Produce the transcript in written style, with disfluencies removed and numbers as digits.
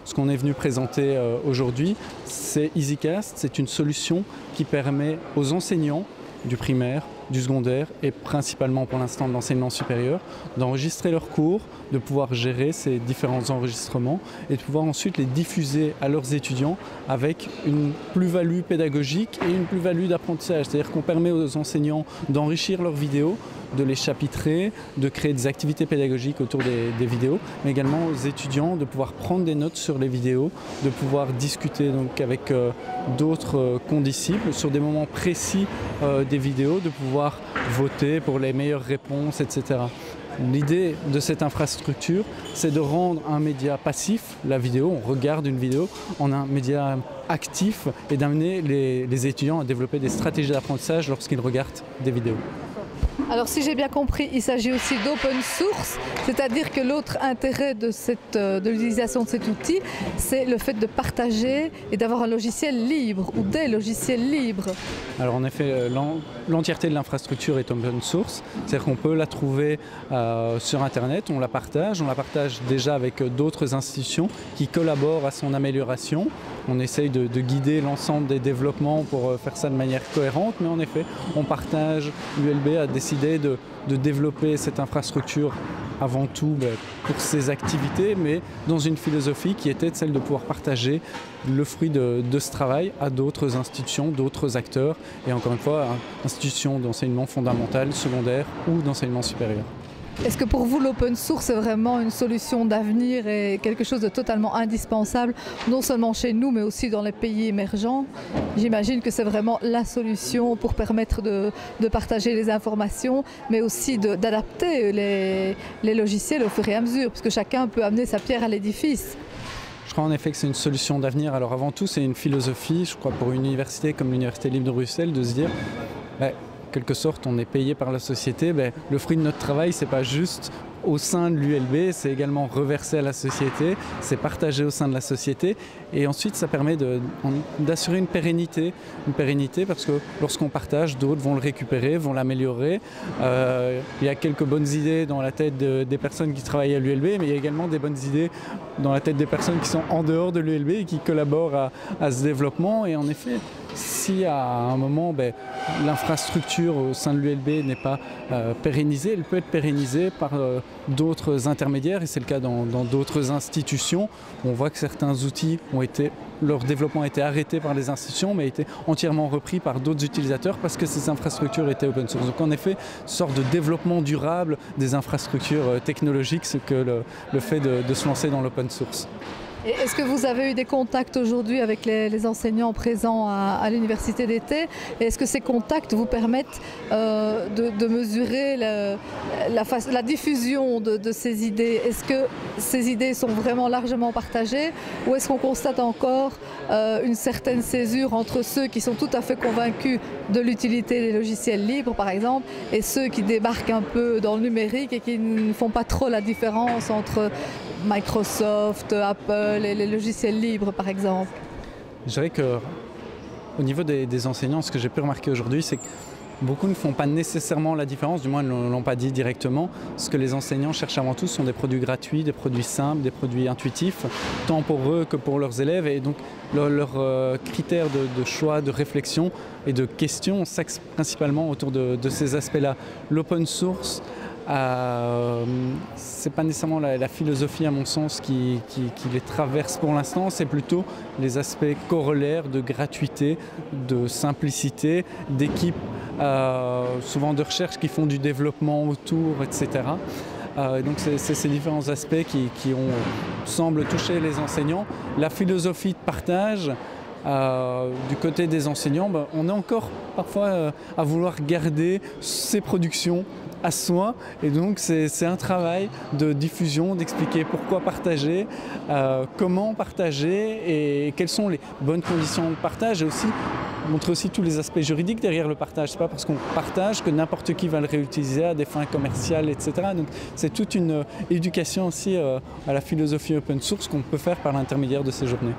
Ce qu'on est venu présenter aujourd'hui, c'est EasyCast. C'est une solution qui permet aux enseignants du primaire, du secondaire et principalement pour l'instant de l'enseignement supérieur, d'enregistrer leurs cours, de pouvoir gérer ces différents enregistrements et de pouvoir ensuite les diffuser à leurs étudiants avec une plus-value pédagogique et une plus-value d'apprentissage. C'est-à-dire qu'on permet aux enseignants d'enrichir leurs vidéos, de les chapitrer, de créer des activités pédagogiques autour des vidéos, mais également aux étudiants de pouvoir prendre des notes sur les vidéos, de pouvoir discuter donc avec d'autres condisciples sur des moments précis des vidéos, de pouvoir voter pour les meilleures réponses, etc. L'idée de cette infrastructure, c'est de rendre un média passif, la vidéo, on regarde une vidéo, en un média actif et d'amener les étudiants à développer des stratégies d'apprentissage lorsqu'ils regardent des vidéos. Alors si j'ai bien compris, il s'agit aussi d'open source, c'est-à-dire que l'autre intérêt de l'utilisation de cet outil, c'est le fait de partager et d'avoir un logiciel libre ou des logiciels libres. Alors en effet, l'entièreté de l'infrastructure est open source, c'est-à-dire qu'on peut la trouver sur Internet, on la partage déjà avec d'autres institutions qui collaborent à son amélioration. On essaye de guider l'ensemble des développements pour faire ça de manière cohérente, mais en effet, on partage. L'ULB a décidé de développer cette infrastructure avant tout pour ses activités, mais dans une philosophie qui était celle de pouvoir partager le fruit de ce travail à d'autres institutions, d'autres acteurs, et encore une fois, institutions d'enseignement fondamental, secondaire ou d'enseignement supérieur. Est-ce que pour vous l'open source est vraiment une solution d'avenir et quelque chose de totalement indispensable, non seulement chez nous mais aussi dans les pays émergents? J'imagine que c'est vraiment la solution pour permettre de partager les informations, mais aussi d'adapter les logiciels au fur et à mesure, parce que chacun peut amener sa pierre à l'édifice. Je crois en effet que c'est une solution d'avenir. Alors avant tout, c'est une philosophie, je crois, pour une université comme l'Université libre de Bruxelles, de se dire quelque sorte, on est payé par la société. Le fruit de notre travail, c'est pas juste au sein de l'ULB, c'est également reversé à la société, c'est partagé au sein de la société. Et ensuite, ça permet d'assurer une pérennité parce que lorsqu'on partage, d'autres vont le récupérer, vont l'améliorer. Il y a quelques bonnes idées dans la tête des personnes qui travaillent à l'ULB, mais il y a également des bonnes idées dans la tête des personnes qui sont en dehors de l'ULB et qui collaborent à ce développement. Et en effet, si à un moment l'infrastructure au sein de l'ULB n'est pas pérennisée, elle peut être pérennisée par d'autres intermédiaires, et c'est le cas dans d'autres institutions. On voit que certains outils leur développement a été arrêté par les institutions, mais a été entièrement repris par d'autres utilisateurs parce que ces infrastructures étaient open source. Donc en effet, une sorte de développement durable des infrastructures technologiques, ce que le fait de se lancer dans l'open source. Et est-ce que vous avez eu des contacts aujourd'hui avec les enseignants présents à l'université d'été? Et est-ce que ces contacts vous permettent de mesurer la diffusion de ces idées? Est-ce que ces idées sont vraiment largement partagées, ou est-ce qu'on constate encore une certaine césure entre ceux qui sont tout à fait convaincus de l'utilité des logiciels libres, par exemple, et ceux qui débarquent un peu dans le numérique et qui ne font pas trop la différence entre Microsoft, Apple et les logiciels libres, par exemple? Je dirais qu'au niveau des enseignants, ce que j'ai pu remarquer aujourd'hui, c'est que beaucoup ne font pas nécessairement la différence, du moins ils ne l'ont pas dit directement. Ce que les enseignants cherchent avant tout sont des produits gratuits, des produits simples, des produits intuitifs, tant pour eux que pour leurs élèves. Et donc leurs critères de choix, de réflexion et de questions s'axent principalement autour de ces aspects-là. L'open source, c'est pas nécessairement la philosophie à mon sens qui les traverse pour l'instant, c'est plutôt les aspects corollaires de gratuité, de simplicité, d'équipes souvent de recherche qui font du développement autour, etc. Donc c'est ces différents aspects qui semblent toucher les enseignants. La philosophie de partage, du côté des enseignants, on est encore parfois à vouloir garder ces productions à soi, et donc c'est un travail de diffusion, d'expliquer pourquoi partager, comment partager et quelles sont les bonnes conditions de partage, et aussi montrer aussi tous les aspects juridiques derrière le partage. C'est pas parce qu'on partage que n'importe qui va le réutiliser à des fins commerciales, etc. Donc c'est toute une éducation aussi à la philosophie open source qu'on peut faire par l'intermédiaire de ces journées.